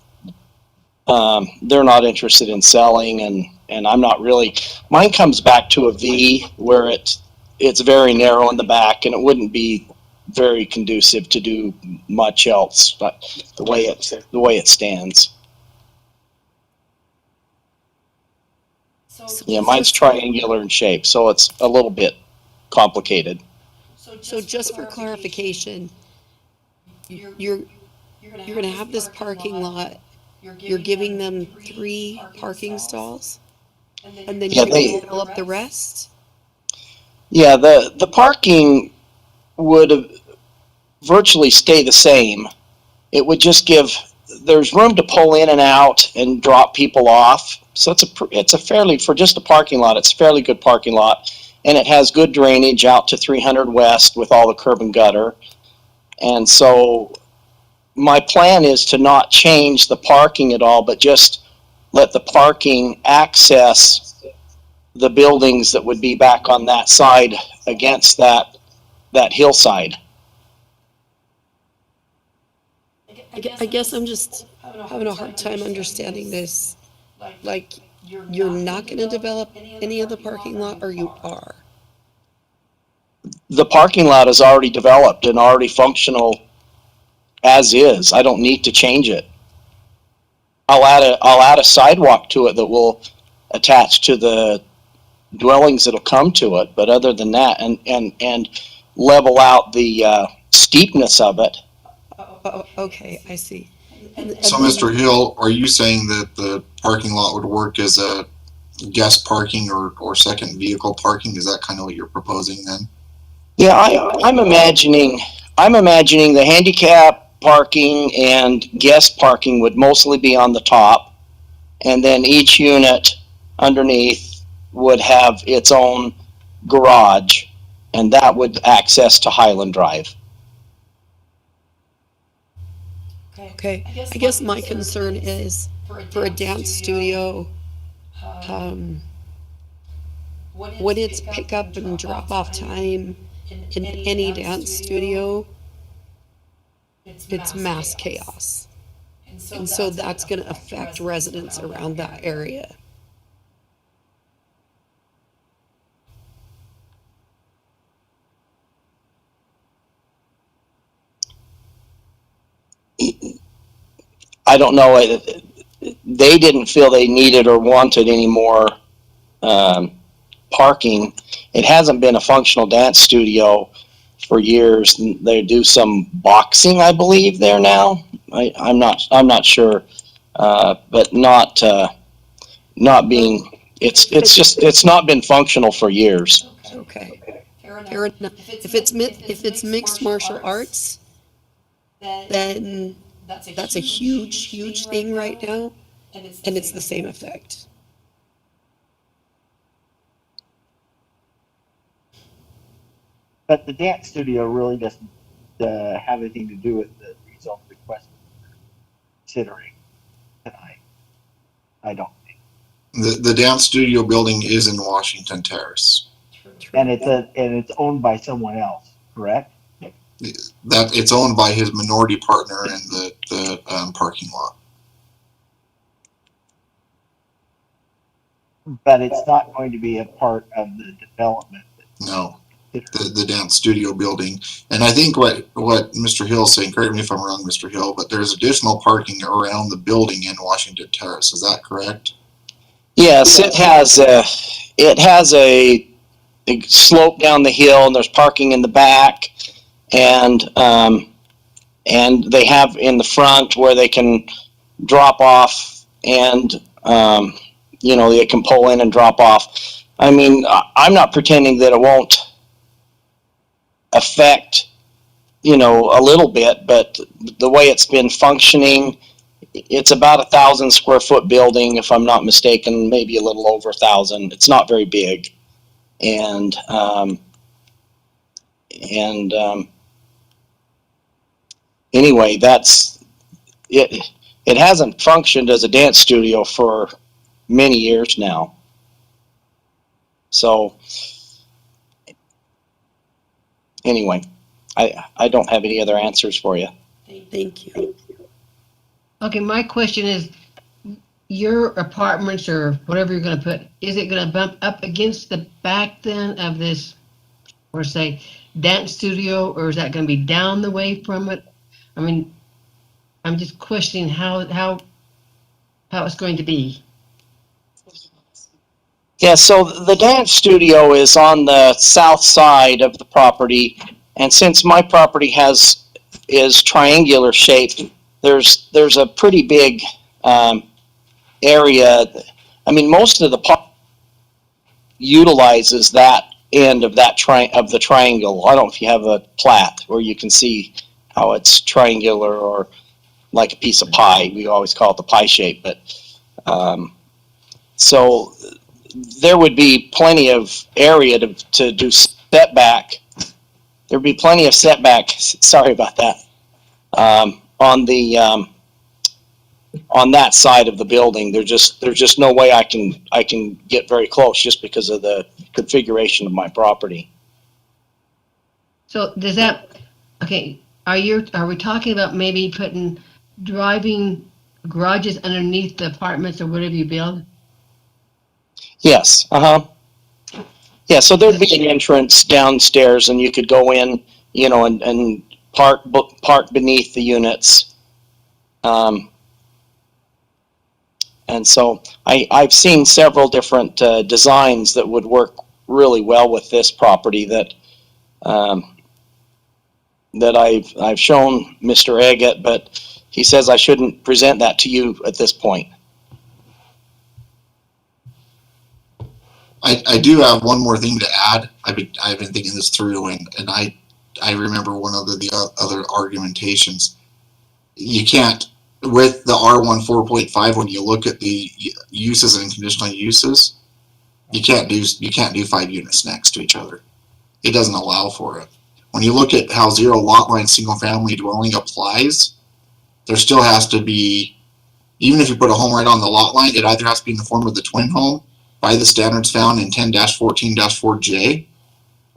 they're not interested in selling, and I'm not really. Mine comes back to a V where it's very narrow in the back, and it wouldn't be very conducive to do much else, but the way it stands. Yeah, mine's triangular in shape, so it's a little bit complicated. So just for clarification, you're going to have this parking lot, you're giving them 3 parking stalls, and then Yeah, you're going to develop the rest? Yeah, the parking would virtually stay the same. It would just there's room to pull in and out and drop people off. So it's a fairly, for just a parking lot, it's a fairly good parking lot. And it has good drainage out to 300 West with all the curb and gutter. And so my plan is to not change the parking at all, but just let the parking access the buildings that would be back on that side against that hillside. I guess I'm just having a hard time understanding this. Like, you're not going to develop any of the parking lot, or you are? The parking lot is already developed and already functional as is. I don't need to change it. I'll add a sidewalk to it that will attach to the dwellings that'll come to it, but other than that, and level out the steepness of it. Oh, okay, I see. So, Mr. Hill, are you saying that the parking lot would work as a guest parking or second vehicle parking? Is that kind of what you're proposing then? Yeah, I'm imagining the handicap parking and guest parking would mostly be on the top, and then each unit underneath would have its own garage, and that would access to Highland Drive. Okay, I guess my concern is for a dance studio, when it's pick up and drop off time in any dance studio, it's mass chaos. And so that's going to affect residents around that area. I don't know. They didn't feel they needed or wanted any more parking. It hasn't been a functional dance studio for years. They do some boxing, I believe, there now. I'm not sure, but not being. It's not been functional for years. Okay, fair enough. If it's mixed martial arts, then that's a huge thing right now, and it's the same effect. But the dance studio really doesn't have anything to do with the rezone request considering tonight. I don't think. The dance studio building is in Washington Terrace. And it's owned by someone else, correct? That it's owned by his minority partner in the parking lot. But it's not going to be a part of the development. No, the dance studio building. And I think what Mr. Hill is saying, correct me if I'm wrong, Mr. Hill, but there's additional parking around the building in Washington Terrace. Is that correct? Yes, it has a slope down the hill, and there's parking in the back, and they have in the front where they can drop off, and they can pull in and drop off. I mean, I'm not pretending that it won't affect, a little bit, but the way it's been functioning, it's about 1,000 square foot building, if I'm not mistaken, maybe a little over 1,000. It's not very big. And anyway, that's it. It hasn't functioned as a dance studio for many years now. So anyway, I don't have any other answers for you. Thank you. Okay, my question is, your apartments or whatever you're gonna put, is it gonna bump up against the back then of this, or say, dance studio, or is that gonna be down the way from it? I mean, I'm just questioning how it's going to be. Yeah, so the dance studio is on the south side of the property, and since my property is triangular shaped, there's a pretty big area. I mean, most of the park utilizes that end of of the triangle. I don't know if you have a plat where you can see how it's triangular or like a piece of pie. We always call it the pie shape, but so there would be plenty of area to do setback. There'd be plenty of setback. Sorry about that. On that side of the building, there's just no way I can get very close just because of the configuration of my property. So does that, okay, are we talking about maybe putting driving garages underneath the apartments or whatever you build? Yes, yeah, so there'd be an entrance downstairs and you could go in, and park beneath the units. And so I've seen several different designs that would work really well with this property that I've shown Mr. Eggett, but he says I shouldn't present that to you at this point. I do have one more thing to add. I've been thinking this through, and I remember one of the other argumentations. You can't, with the R1 4.5, when you look at the uses and conditional uses, you can't do 5 units next to each other. It doesn't allow for it. When you look at how zero lot line single family dwelling applies, there still has to be, even if you put a home right on the lot line, it either has to be in the form of the twin home by the standards found in 10-14-4J,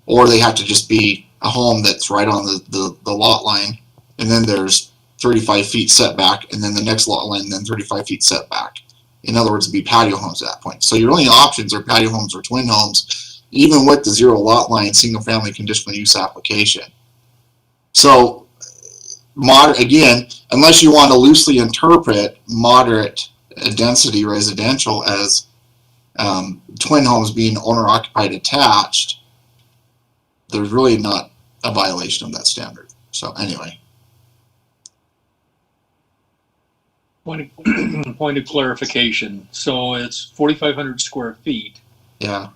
or they have to just be a home that's right on the lot line, and then there's 35 feet setback, and then the next lot line, then 35 feet setback. In other words, it'd be patio homes at that point. So your only options are patio homes or twin homes, even with the zero lot line single family conditional use application. So again, unless you want to loosely interpret moderate density residential as twin homes being owner occupied attached, there's really not a violation of that standard. So anyway. Point of clarification. So it's 4,500 square feet. Yeah.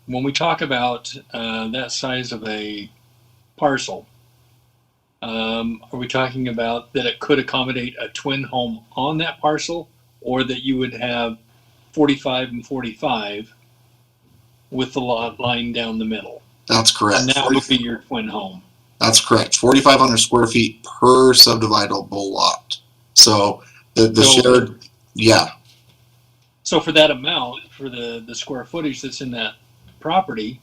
when we talk about that size of a parcel, are we talking about that it could accommodate a twin home on that parcel, or that you would have 45 and 45 with the lot line down the middle? That's And correct. that would be your twin home. That's correct. 4,500 square feet per subdividable lot. So the So- shared, yeah, So for that amount, for the square footage that's in that property,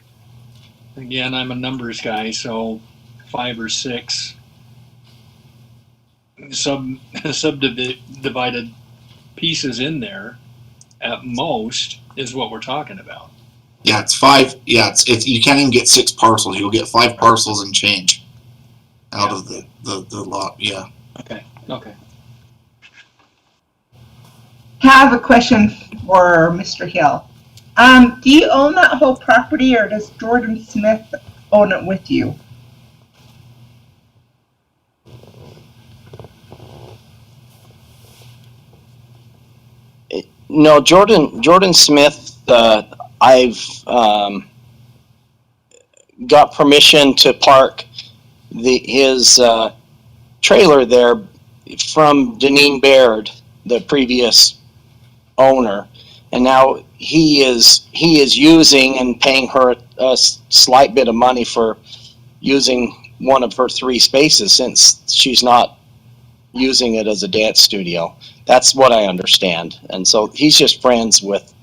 again, I'm a numbers guy, so 5 or 6 subdivided pieces in there at most is what we're talking about. yeah, it's 5. Yeah, it's you can't even get 6 parcels. You'll get 5 parcels and change out of the lot. Yeah. Okay. Have a question for Mr. Hill. Do you own that whole property, or does Jordan Smith own it with you? No, Jordan Smith, I've got permission to park his trailer there from Deneen Baird, the previous owner, and now he is using and paying her a slight bit of money for using one of her 3 spaces, since she's not using it as a dance studio. That's what I understand. And so he's just friends with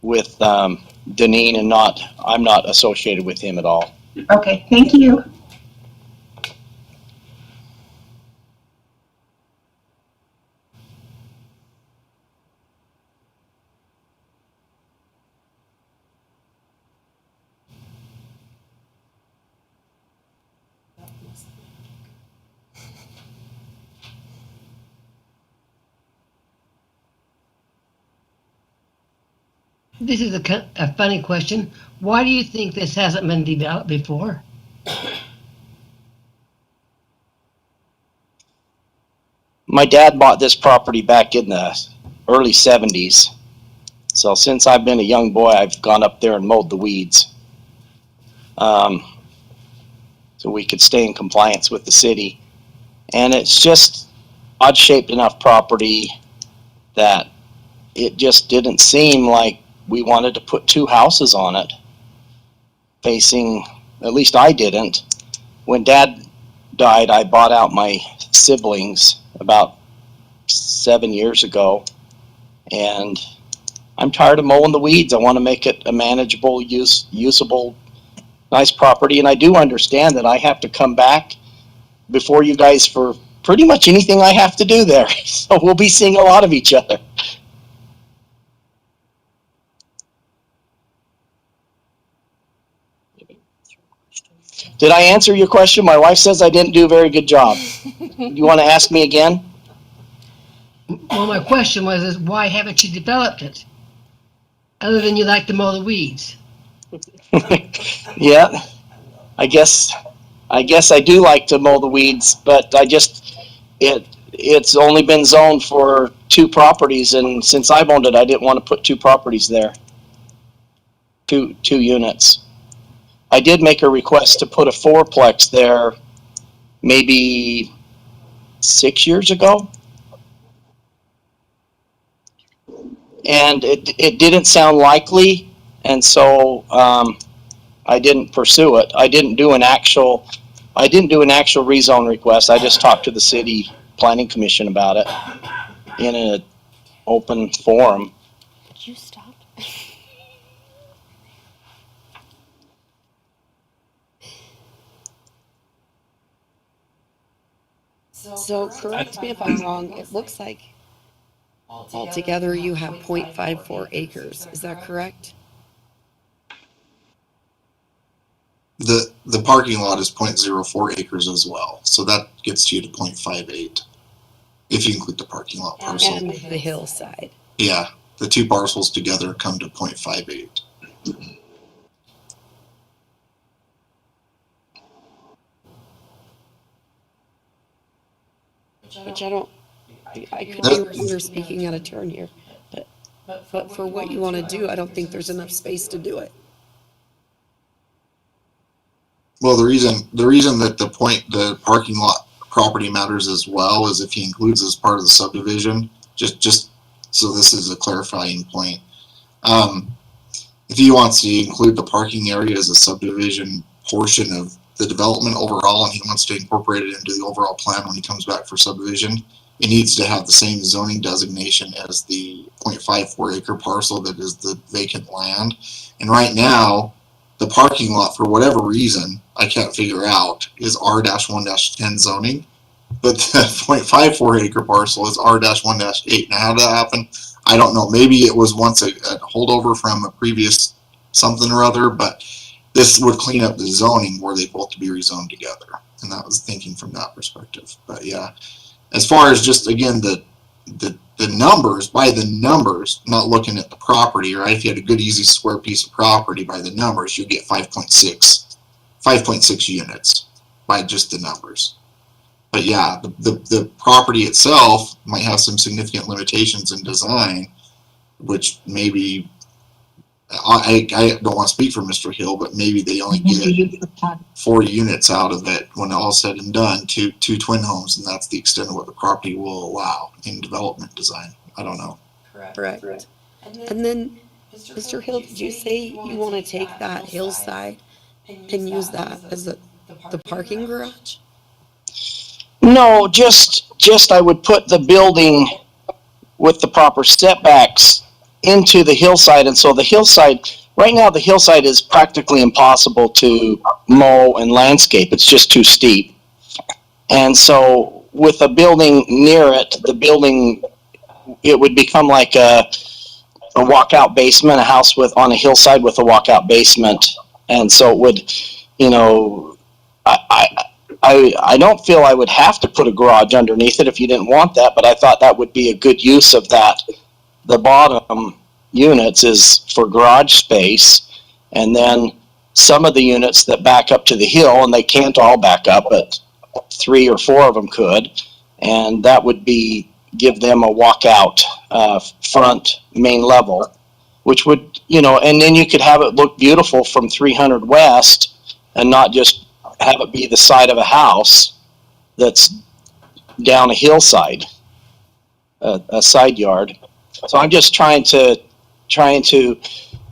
Deneen, and I'm not associated with him at all. Okay, thank you. This is a funny question. Why do you think this hasn't been developed before? My dad bought this property back in the early 70s. So since I've been a young boy, I've gone up there and mowed the weeds. So we could stay in compliance with the city. And it's just odd-shaped enough property that it just didn't seem like we wanted to put 2 houses on it, facing, at least I didn't. When Dad died, I bought out my siblings about 7 years ago, and I'm tired of mowing the weeds. I want to make it a manageable, usable, nice property, and I do understand that I have to come back before you guys for pretty much anything I have to do there. So we'll be seeing a lot of each other. Did I answer your question? My wife says I didn't do a very good job. You want to ask me again? Well, my question was, why haven't you developed it? Other than you like to mow the weeds. Yeah, I guess I do like to mow the weeds, but it's only been zoned for 2 properties, and since I've owned it, I didn't want to put 2 properties there. Two units. I did make a request to put a 4-plex there maybe 6 years ago. And it didn't sound likely, and so I didn't pursue it. I didn't do an actual rezone request. I just talked to the city planning commission about it in an open forum. Did you stop? So correct me if I'm wrong, it looks like altogether you have 0.54 acres. Is that correct? The parking lot is 0.04 acres as well. So that gets you to 0.58 if you include the parking lot parcel. And the hillside. Yeah, the 2 parcels together come to 0.58. Which I could be we were speaking out of turn here, but for what you want to do, I don't think there's enough space to do it. Well, the reason that the parking lot property matters as well is if he includes as part of the subdivision, just so this is a clarifying point. If he wants to include the parking area as a subdivision portion of the development overall, and he wants to incorporate it into the overall plan when he comes back for subdivision, it needs to have the same zoning designation as the 0.54 acre parcel that is the vacant land. And right now, the parking lot, for whatever reason, I can't figure out, is R-1-10 zoning, but the 0.54 acre parcel is R-1-8. Now, how did that happen? I don't know. Maybe it was once a holdover from a previous something or other, but this would clean up the zoning where they both to be rezoned together. And that was thinking from that perspective. But yeah, as far as just, again, the numbers, by the numbers, not looking at the property, right? If you had a good, easy square piece of property by the numbers, you get 5.6 units by just the numbers. But yeah, the property itself might have some significant limitations in design, which maybe, I don't want to speak for Mr. Hill, but maybe they only get 4 units out of it when all's said and done, two twin homes, and that's the extent of what the property will allow in development design. I don't know. Correct. And then, Mr. Hill, did you say you want to take that hillside and use that as the parking garage? No, just I would put the building with the proper setbacks into the hillside, and so the hillside, right now the hillside is practically impossible to mow and landscape. It's just too steep. And so with a building near it, it would become like a walkout basement, a house on a hillside with a walkout basement. And so it would, I don't feel I would have to put a garage underneath it if you didn't want that, but I thought that would be a good use of that. The bottom units is for garage space, and then some of the units that back up to the hill, and they can't all back up, but 3 or 4 of them could, and that would give them a walkout front main level, which would, and then you could have it look beautiful from 300 West and not just have it be the side of a house that's down a hillside, a side yard. So I'm just trying to,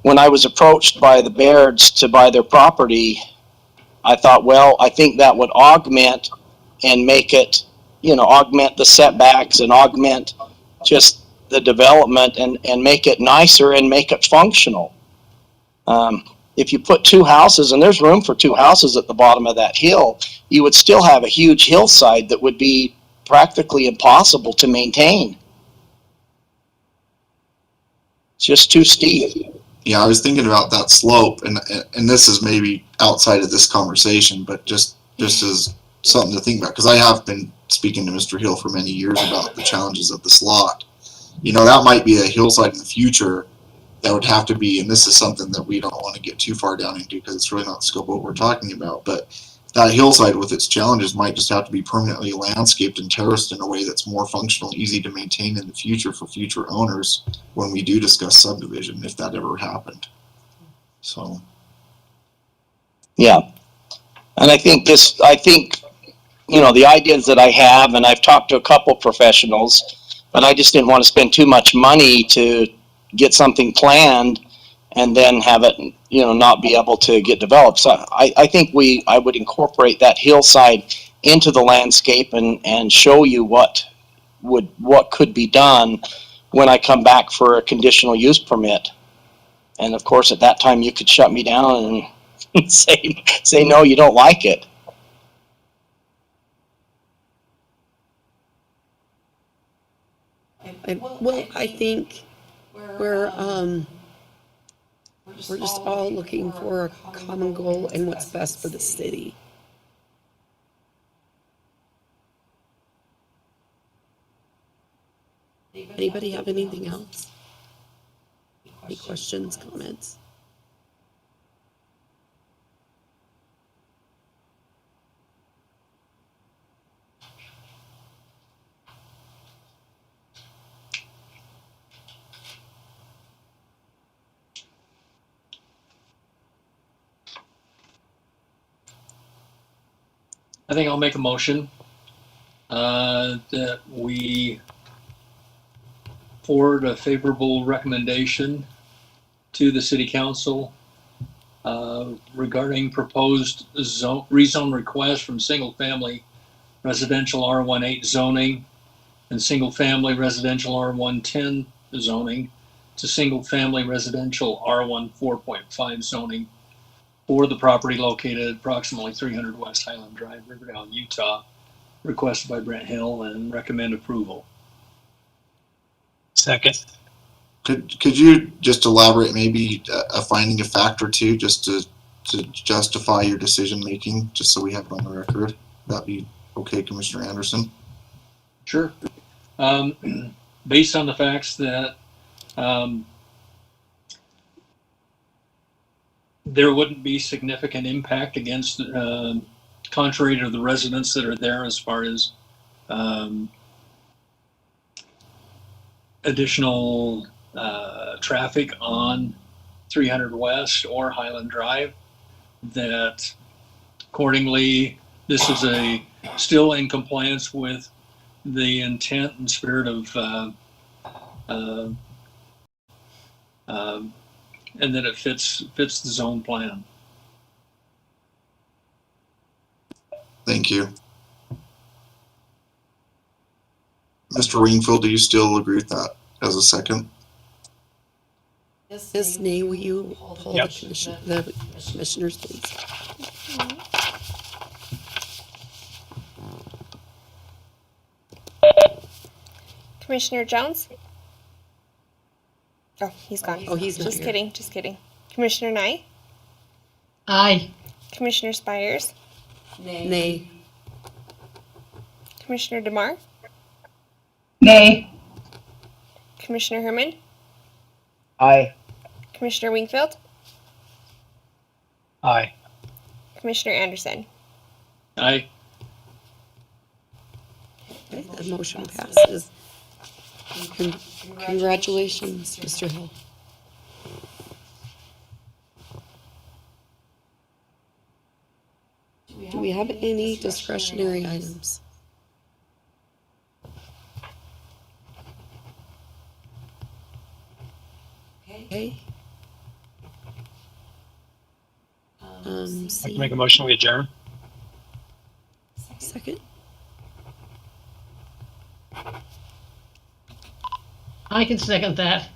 when I was approached by the Bairds to buy their property, I thought, well, I think that would augment and make it, augment the setbacks and augment just the development and make it nicer and make it functional. If you put 2 houses, and there's room for 2 houses at the bottom of that hill, you would still have a huge hillside that would be practically impossible to maintain. It's just too steep. Yeah, I was thinking about that slope, and this is maybe outside of this conversation, but just as something to think about, because I have been speaking to Mr. Hill for many years about the challenges of the slot. That might be a hillside in the future that would have to be, and this is something that we don't want to get too far down into because it's really not the scope of what we're talking about, but that hillside with its challenges might just have to be permanently landscaped and terraced in a way that's more functional, easy to maintain in the future for future owners when we do discuss subdivision, if that ever happened. So. Yeah. And I think the ideas that I have, and I've talked to a couple professionals, but I just didn't want to spend too much money to get something planned and then have it, not be able to get developed. So I think I would incorporate that hillside into the landscape and show you what could be done when I come back for a conditional use permit. And of course, at that time, you could shut me down and say no, you don't like it. I think we're just all looking for a common goal and what's best for the city. Anybody have anything else? Any questions, comments? I think I'll make a motion that we forward a favorable recommendation to the city council regarding proposed rezone request from single-family residential R18 zoning and single-family residential R110 zoning to single-family residential R1 4.5 zoning for the property located at approximately 300 West Highland Drive, Riverdale, Utah, requested by Brent Hill, and recommend approval. Second. Could you just elaborate maybe a finding of fact or two just to justify your decision making, just so we have it on the record? That'd be okay, Commissioner Anderson. Sure. Based on the facts that there wouldn't be significant impact against, contrary to the residents that are there as far as additional traffic on 300 West or Highland Drive, that accordingly this is still in compliance with the intent and spirit of and that it fits the zone plan. Thank you. Mr. Wingfield, do you still agree with that as a second? Ms. Nay, will you poll Yep. the commissioners, please? Commissioner Jones? Oh, he's gone. Oh, he's not Just here. kidding, just kidding. Commissioner Nye? Aye. Commissioner Spires? Nay. Commissioner DeMar? Nay. Commissioner Herman? Aye. Commissioner Wingfield? Aye. Commissioner Anderson? Aye. Okay, the motion passes. Congratulations, Mr. Hill. Do we have any discretionary items? Okay. I can make a motion, we adjourn. Second. I can second that.